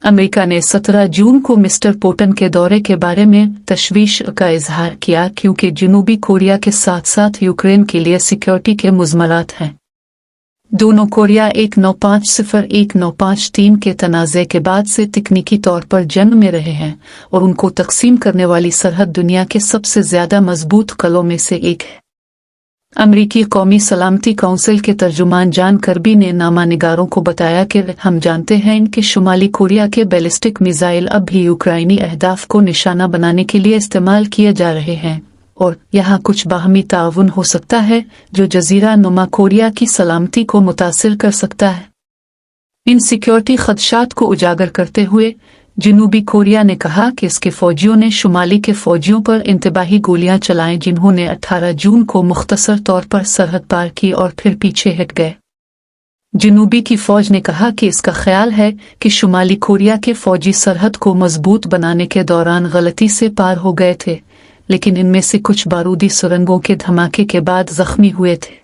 America ने 17 जून को mister Putin के दौरे के बारे में तशवीश का इजहार किया क्योंकि जनूबी कोरिया के साथ साथ यूक्रेन के लिए सिक्योरिटी के मुज़मरात हैं। दोनों कोरिया 1950-1953 के तनाज़े के बाद से तकनीकी तौर पर जंग में रहे हैं और उनको तकसीम करने वाली सरहद दुनिया के सबसे ज़्यादा मजबूत कलों में से एक है। अमरीकी कौमी सलामती काउंसिल के तर्जुमान जॉन कर्बी ने नामानिगारों को बताया कि हम जानते हैं कि शुमाली कोरिया के बैलिस्टिक मिसाइल अब भी यूक्राइनी अहदाफ को निशाना बनाने के लिए इस्तेमाल किए जा रहे हैं और यहाँ कुछ बाहमी ताउन हो सकता है जो जजीरा नुमा कोरिया की सलामती को मुतासिर कर सकता है। इन सिक्योरिटी खदशात को उजागर करते हुए जनूबी कोरिया ने कहा कि इसके फौजियों ने शुमाली के फौजियों पर इंतबाही गोलियां चलाएं जिन्होंने 18 जून को मुख्तसर तौर पर सरहद पार की और फिर पीछे हट गए। जनूबी की फौज ने कहा कि इसका ख्याल है कि शुमाली कोरिया के फौजी सरहद को मजबूत बनाने के दौरान गलती से पार हो गए थे, लेकिन इनमें से कुछ बारूदी सुरंगों के धमाके के बाद जख्मी हुए थे।